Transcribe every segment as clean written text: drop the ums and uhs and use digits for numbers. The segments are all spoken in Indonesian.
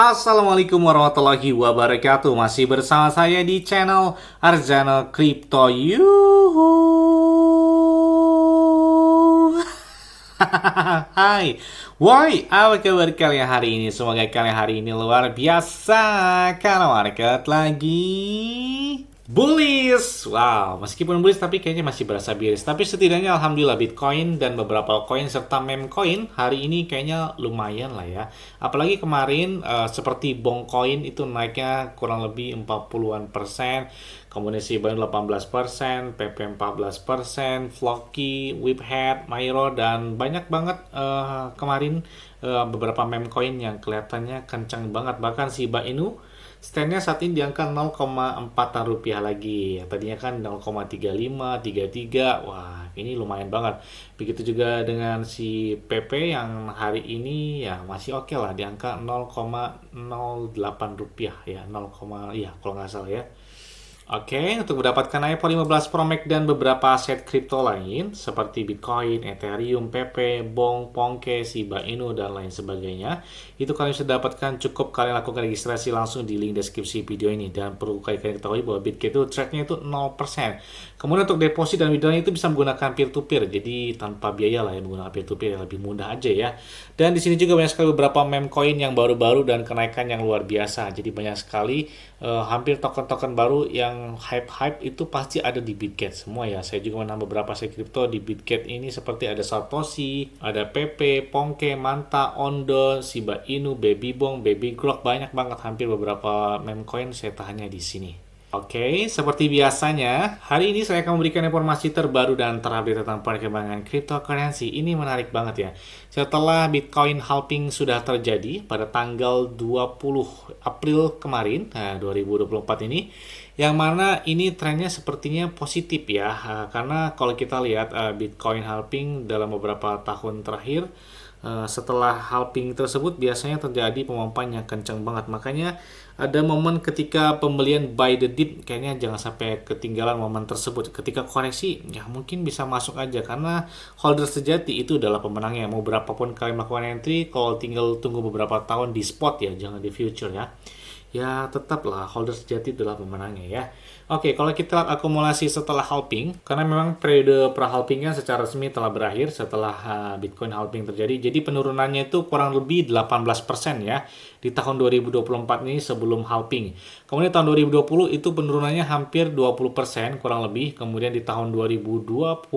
Assalamualaikum warahmatullahi wabarakatuh. Masih bersama saya di channel Arjana Crypto. Yuhu. Hai, woi, apa kabar kalian hari ini? Semoga kalian hari ini luar biasa karena market lagi bullish. Wow, meskipun bullish tapi kayaknya masih berasa bearish. Tapi setidaknya alhamdulillah Bitcoin dan beberapa koin serta meme coin hari ini kayaknya lumayan lah ya. Apalagi kemarin seperti Bong Coin itu naiknya kurang lebih 40-an persen. Kemudian Shiba Inu 18%, PP 14%, Floki, Whiphead, Myro, dan banyak banget kemarin beberapa meme coin yang kelihatannya kencang banget. Bahkan Shiba Inu standnya saat ini di angka 0,4 rupiah lagi. Tadinya kan 0,35, 33. Wah, ini lumayan banget. Begitu juga dengan si PP yang hari ini ya masih oke lah di angka 0,08 rupiah ya, 0, ya kalau nggak salah ya. Oke, untuk mendapatkan iPhone 15 Pro Max dan beberapa aset kripto lain seperti Bitcoin, Ethereum, PP, Bong, Ponke, Shiba Inu, dan lain sebagainya, itu kalian bisa dapatkan cukup kalian lakukan registrasi langsung di link deskripsi video ini. Dan perlu kalian ketahui bahwa Bitget itu tracknya itu 0%. Kemudian untuk deposit dan withdrawal itu bisa menggunakan peer-to-peer, jadi tanpa biaya lah ya menggunakan peer-to-peer yang lebih mudah aja ya. Dan di sini juga banyak sekali beberapa meme coin yang baru-baru dan kenaikan yang luar biasa. Jadi banyak sekali hampir token-token baru yang hype-hype itu pasti ada di Bitget semua ya. Saya juga menambah beberapa aset kripto di Bitget ini seperti ada Satoshi, ada PP, Ponke, Manta, Ondo, Shiba Inu, Baby Bong, Baby Grok, banyak banget hampir beberapa meme coin saya tahannya di sini. Oke, seperti biasanya, hari ini saya akan memberikan informasi terbaru dan terupdate tentang perkembangan cryptocurrency. Ini menarik banget ya. Setelah Bitcoin halving sudah terjadi pada tanggal 20 April kemarin, 2024 ini, yang mana ini trennya sepertinya positif ya. Karena kalau kita lihat Bitcoin halving dalam beberapa tahun terakhir, setelah halving tersebut biasanya terjadi pemompaan yang kencang banget. Makanya ada momen ketika pembelian buy the dip, kayaknya jangan sampai ketinggalan momen tersebut. Ketika koreksi ya mungkin bisa masuk aja karena holder sejati itu adalah pemenangnya. Mau berapapun kalian melakukan entry, kalau tinggal tunggu beberapa tahun di spot ya, jangan di future ya. Ya tetaplah holder sejati adalah pemenangnya ya. Oke, kalau kita lihat akumulasi setelah halving, karena memang periode pra-halvingnya secara resmi telah berakhir setelah Bitcoin halving terjadi. Jadi penurunannya itu kurang lebih 18% ya di tahun 2024 ini sebelum halving. Kemudian tahun 2020 itu penurunannya hampir 20% kurang lebih. Kemudian di tahun 2016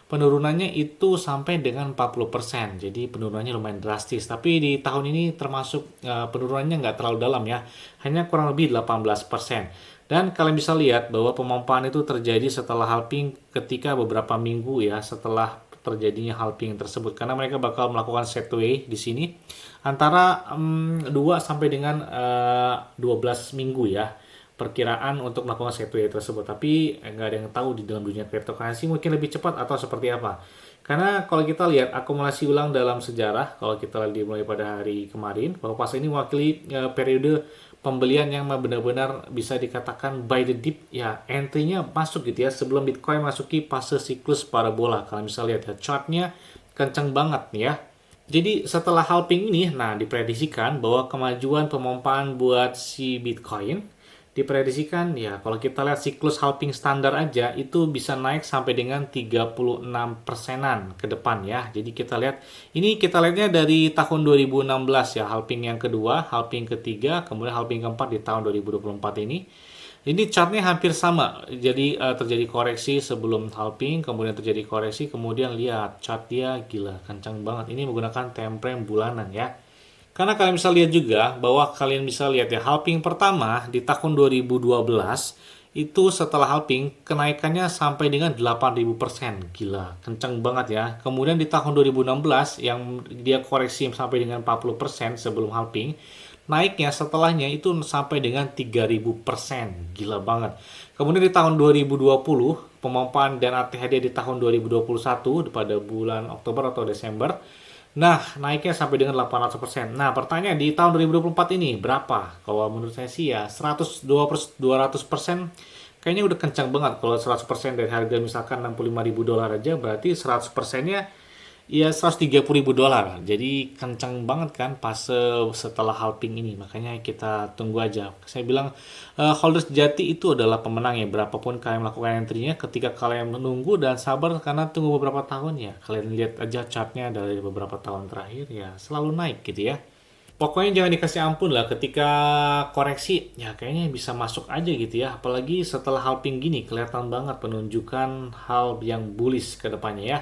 penurunannya itu sampai dengan 40%. Jadi penurunannya lumayan drastis. Tapi di tahun ini termasuk penurunannya nggak terlalu dalam ya. Hanya kurang lebih 18%. Dan kalian bisa lihat bahwa pemompaan itu terjadi setelah halving ketika beberapa minggu ya setelah terjadinya halving tersebut. Karena mereka bakal melakukan setway di sini antara 2 sampai dengan 12 minggu ya perkiraan untuk melakukan setway tersebut. Tapi nggak ada yang tahu di dalam dunia cryptocurrency mungkin lebih cepat atau seperti apa. Karena kalau kita lihat akumulasi ulang dalam sejarah, kalau kita lihat dimulai pada hari kemarin, bahwa fase ini mewakili periode pembelian yang benar-benar bisa dikatakan buy the dip ya, entry-nya masuk gitu ya sebelum Bitcoin masuki fase siklus parabola. Kalian bisa lihat ya chartnya kencang banget nih ya. Jadi setelah halving ini, nah diprediksikan bahwa kemajuan pemompaan buat si Bitcoin diprediksikan ya kalau kita lihat siklus halving standar aja itu bisa naik sampai dengan 36 persenan ke depan ya. Jadi kita lihat ini kita lihatnya dari tahun 2016 ya, halving yang kedua, halving ketiga, kemudian halving keempat di tahun 2024 ini. Ini chartnya hampir sama. Jadi terjadi koreksi sebelum halving, kemudian terjadi koreksi, kemudian lihat chart dia gila kencang banget. Ini menggunakan time frame bulanan ya. Karena kalian bisa lihat juga bahwa kalian bisa lihat ya halving pertama di tahun 2012 itu setelah halving kenaikannya sampai dengan 8.000%. Gila, kencang banget ya. Kemudian di tahun 2016 yang dia koreksi sampai dengan 40% sebelum halving, naiknya setelahnya itu sampai dengan 3.000%. Gila banget. Kemudian di tahun 2020, pemompaan dan ATHD di tahun 2021 pada bulan Oktober atau Desember, nah, naiknya sampai dengan 800%. Nah, pertanyaan di tahun 2024 ini berapa? Kalau menurut saya sih ya 200% kayaknya udah kencang banget. Kalau 100% dari harga misalkan $65.000 aja berarti 100%-nya ya $130.000. Jadi kencang banget kan pas setelah halving ini. Makanya kita tunggu aja. Saya bilang holders sejati itu adalah pemenang ya. Berapapun kalian melakukan entry-nya, ketika kalian menunggu dan sabar karena tunggu beberapa tahun ya. Kalian lihat aja chartnya dari beberapa tahun terakhir ya selalu naik gitu ya. Pokoknya jangan dikasih ampun lah ketika koreksi, ya kayaknya bisa masuk aja gitu ya. Apalagi setelah halving gini, kelihatan banget penunjukan hal yang bullish ke depannya ya.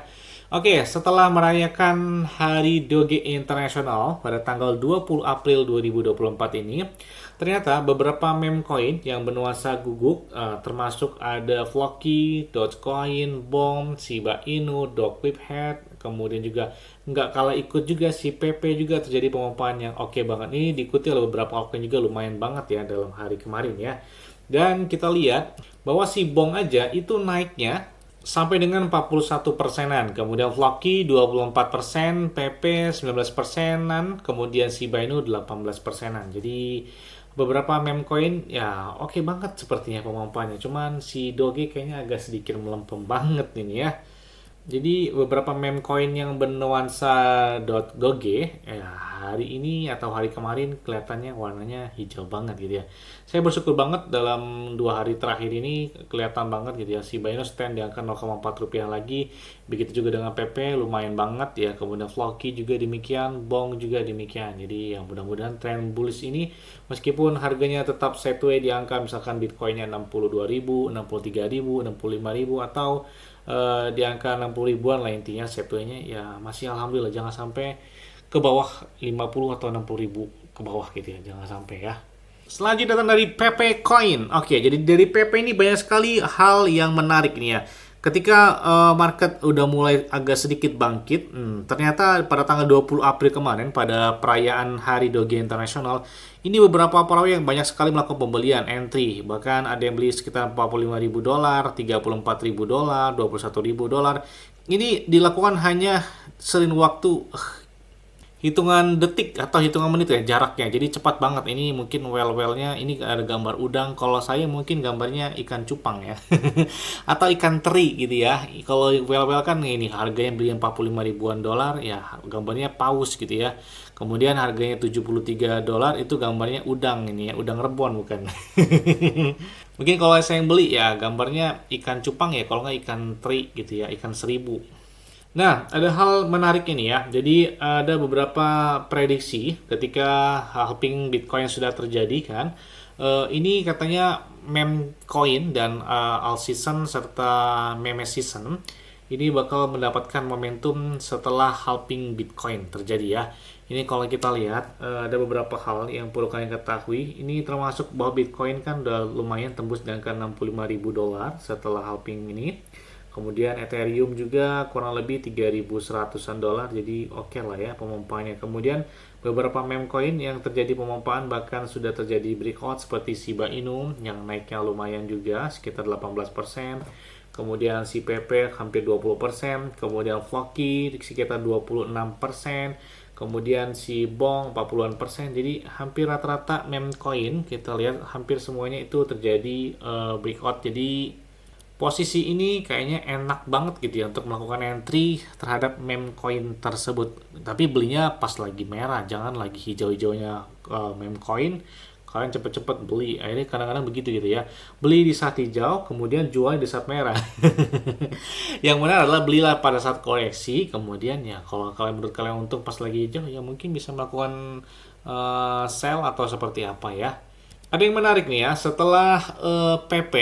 Oke, setelah merayakan Hari Doge Internasional pada tanggal 20 April 2024 ini, ternyata beberapa meme coin yang bernuansa guguk, termasuk ada Floki, Dogecoin, BOM, Shiba Inu, Dogwifhat, kemudian juga nggak kalah ikut juga si PP juga terjadi pemompaan yang oke banget. Ini diikuti oleh beberapa altcoin juga lumayan banget ya dalam hari kemarin ya. Dan kita lihat bahwa si BOM aja itu naiknya sampai dengan 41 persenan, kemudian Floki 24 persen, PP 19 persenan, kemudian Shiba Inu 18 persenan. Jadi beberapa meme coin ya oke banget sepertinya pemompaannya, cuman si Doge kayaknya agak sedikit melempem banget ini ya. Jadi beberapa meme coin yang bernuansa .doge ya hari ini atau hari kemarin kelihatannya warnanya hijau banget gitu ya. Saya bersyukur banget dalam 2 hari terakhir ini kelihatan banget gitu ya. Shiba Inu stand di angka 0,4 rupiah lagi. Begitu juga dengan PP lumayan banget ya. Kemudian Floki juga demikian, Bong juga demikian. Jadi yang mudah-mudahan tren bullish ini meskipun harganya tetap sideways di angka misalkan Bitcoinnya 62.000, 63.000, 65.000 atau di angka 60 ribuan lah intinya setway-nya ya masih alhamdulillah, jangan sampai ke bawah 50 atau 60 ribu ke bawah gitu ya, jangan sampai ya. Selanjutnya datang dari PP Coin. Oke, jadi dari PP ini banyak sekali hal yang menarik nih ya. Ketika market udah mulai agak sedikit bangkit, ternyata pada tanggal 20 April kemarin pada perayaan Hari Doge Internasional, ini beberapa perawi yang banyak sekali melakukan pembelian entry. Bahkan ada yang beli sekitar $45.000, $34.000, $21.000. Ini dilakukan hanya seling waktu hitungan detik atau hitungan menit ya jaraknya, jadi cepat banget. Ini mungkin well-nya ini ada gambar udang, kalau saya mungkin gambarnya ikan cupang ya atau ikan teri gitu ya. Kalau well kan ini harganya beli 45 ribuan dolar ya, gambarnya paus gitu ya. Kemudian harganya $73 itu gambarnya udang ini ya, udang rebon bukan. Mungkin kalau saya yang beli ya gambarnya ikan cupang ya, kalau nggak ikan teri gitu ya, ikan seribu. Nah, ada hal menarik ini ya. Jadi ada beberapa prediksi ketika halving Bitcoin sudah terjadi kan. Ini katanya meme coin dan all season serta meme season ini bakal mendapatkan momentum setelah halving Bitcoin terjadi ya. Ini kalau kita lihat ada beberapa hal yang perlu kalian ketahui. Ini termasuk bahwa Bitcoin kan udah lumayan tembus di angka $65.000 setelah halving ini. Kemudian Ethereum juga kurang lebih 3.100-an dolar, jadi oke lah ya pemompaannya. Kemudian beberapa meme coin yang terjadi pemompaan bahkan sudah terjadi breakout seperti Shiba Inu yang naiknya lumayan juga sekitar 18%. Kemudian si PP hampir 20%, kemudian Floki sekitar 26%, kemudian si Bong 40-an%. Jadi hampir rata-rata meme coin kita lihat hampir semuanya itu terjadi breakout. Jadi posisi ini kayaknya enak banget gitu ya untuk melakukan entry terhadap meme coin tersebut. Tapi belinya pas lagi merah, jangan lagi hijau-hijaunya meme coin. Kalian cepet-cepet beli. Ini kadang-kadang begitu gitu ya. Beli di saat hijau, kemudian jual di saat merah. Yang benar adalah belilah pada saat koreksi, kemudian ya kalau kalian menurut kalian untung pas lagi hijau, ya mungkin bisa melakukan sell atau seperti apa ya. Ada yang menarik nih ya, setelah PP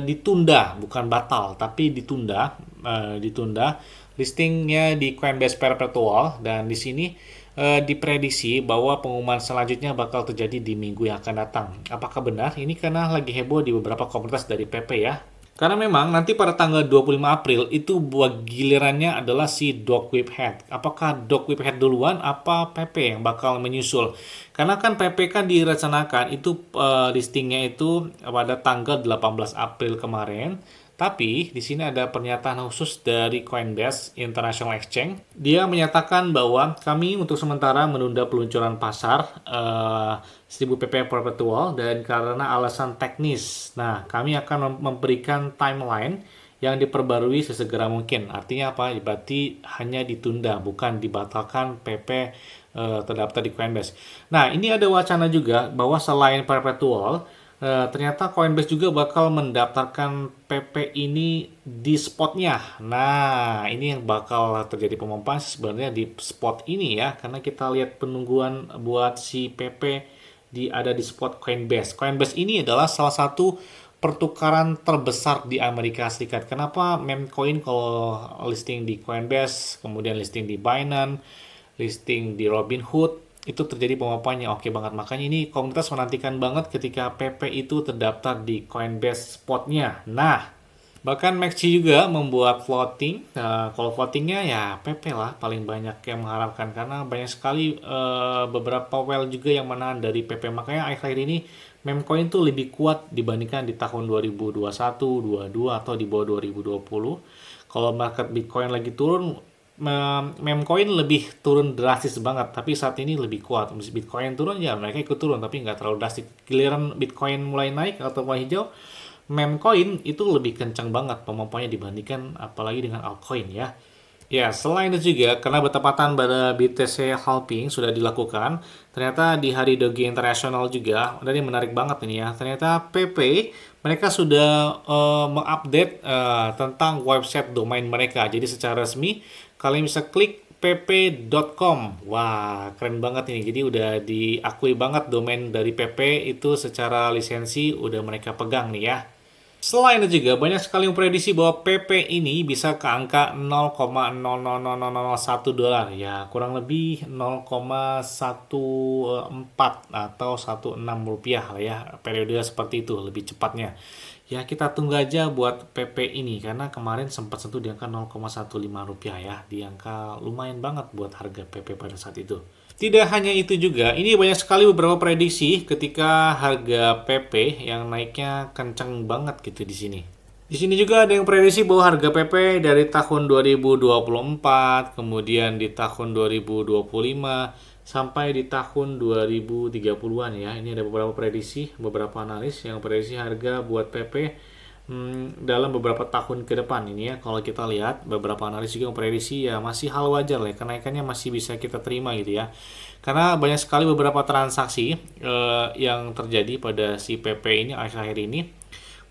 ditunda, bukan batal, tapi ditunda listingnya di Coinbase Perpetual, dan di sini diprediksi bahwa pengumuman selanjutnya bakal terjadi di minggu yang akan datang. Apakah benar? Ini karena lagi heboh di beberapa komunitas dari PP ya. Karena memang nanti pada tanggal 25 April itu buat gilirannya adalah si Dogwifhat. Apakah Dogwifhat duluan apa PP yang bakal menyusul? Karena kan PP kan direncanakan itu listingnya itu pada tanggal 18 April kemarin. Tapi di sini ada pernyataan khusus dari Coinbase International Exchange. Dia menyatakan bahwa kami untuk sementara menunda peluncuran pasar 1000 PP Perpetual dan karena alasan teknis. Nah, kami akan memberikan timeline yang diperbarui sesegera mungkin. Artinya apa? Berarti hanya ditunda, bukan dibatalkan PP terdaftar di Coinbase. Nah, ini ada wacana juga bahwa selain perpetual, ternyata Coinbase juga bakal mendaftarkan PP ini di spotnya. Nah, ini yang bakal terjadi pemompaan sebenarnya di spot ini ya, karena kita lihat penungguan buat si PP ada di spot Coinbase. Coinbase ini adalah salah satu pertukaran terbesar di Amerika Serikat. Kenapa meme coin kalau listing di Coinbase, kemudian listing di Binance, listing di Robinhood, itu terjadi penguapannya oke banget. Makanya ini komunitas menantikan banget ketika PP itu terdaftar di Coinbase spotnya. Nah, bahkan Maxi juga membuat floating. Nah, kalau floatingnya ya PP lah paling banyak yang mengharapkan, karena banyak sekali beberapa whale juga yang menahan dari PP. Makanya akhir-akhir ini meme coin tuh lebih kuat dibandingkan di tahun 2021, 22 atau di bawah 2020. Kalau market Bitcoin lagi turun, meme coin lebih turun drastis banget, tapi saat ini lebih kuat. Bitcoin turun ya mereka ikut turun, tapi nggak terlalu drastis. Giliran Bitcoin mulai naik atau mulai hijau, meme coin itu lebih kencang banget pemompanya dibandingkan apalagi dengan altcoin ya. Ya, selain itu juga, karena bertepatan pada BTC halving sudah dilakukan, ternyata di hari Doge Internasional juga, dan ini menarik banget ini ya, ternyata PP, mereka sudah mengupdate tentang website domain mereka. Jadi secara resmi, kalian bisa klik pp.com. Wah, keren banget ini. Jadi udah diakui banget domain dari PP itu secara lisensi udah mereka pegang nih ya. Selain itu juga banyak sekali yang prediksi bahwa PP ini bisa ke angka 0,00001 dolar ya, kurang lebih 0,14 atau 16 rupiah lah ya, periode seperti itu lebih cepatnya. Ya kita tunggu aja buat PP ini, karena kemarin sempat sentuh di angka 0,15 rupiah ya, di angka lumayan banget buat harga PP pada saat itu. Tidak hanya itu juga, ini banyak sekali beberapa prediksi ketika harga PP yang naiknya kenceng banget gitu di sini. Di sini juga ada yang prediksi bahwa harga PP dari tahun 2024, kemudian di tahun 2025, sampai di tahun 2030-an ya. Ini ada beberapa prediksi, beberapa analis yang prediksi harga buat PP dalam beberapa tahun ke depan ini ya. Kalau kita lihat beberapa analis juga memprediksi ya masih hal wajar lah, kenaikannya masih bisa kita terima gitu ya, karena banyak sekali beberapa transaksi yang terjadi pada si PP ini akhir-akhir ini,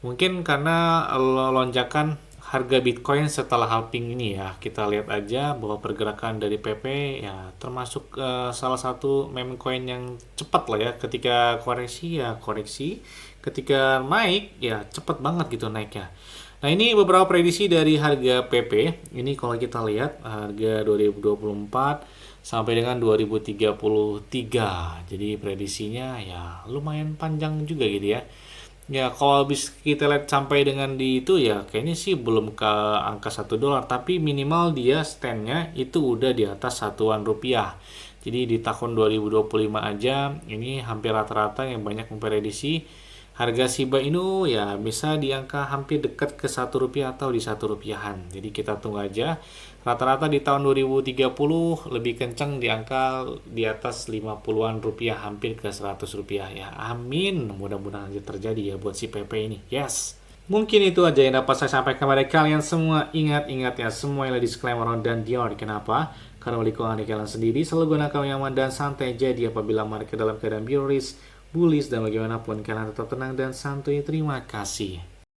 mungkin karena lonjakan harga Bitcoin setelah halving ini ya. Kita lihat aja bahwa pergerakan dari PP ya termasuk salah satu meme coin yang cepat lah ya, ketika koreksi ya koreksi, ketika naik ya cepet banget gitu naiknya. Nah ini beberapa prediksi dari harga PP ini. Kalau kita lihat harga 2024 sampai dengan 2033, jadi prediksinya ya lumayan panjang juga gitu ya. Ya kalau bisa kita lihat sampai dengan di itu ya kayaknya sih belum ke angka 1 dolar, tapi minimal dia standnya itu udah di atas satuan rupiah. Jadi di tahun 2025 aja ini hampir rata-rata yang banyak memprediksi harga Shiba Inu ya bisa di angka hampir dekat ke 1 rupiah atau di 1 rupiahan. Jadi kita tunggu aja. Rata-rata di tahun 2030 lebih kencang di angka di atas 50-an rupiah, hampir ke 100 rupiah ya. Amin. Mudah-mudahan aja terjadi ya buat si PP ini. Yes. Mungkin itu aja yang dapat saya sampaikan kepada kalian semua. Ingat-ingat ya, semua yang disclaimer dan Dior. Kenapa? Karena lingkungan kalian sendiri selalu gunakan yang nyaman dan santai. Jadi apabila mereka dalam keadaan bullish, dan bagaimanapun kalian tetap tenang dan santuy. Terima kasih.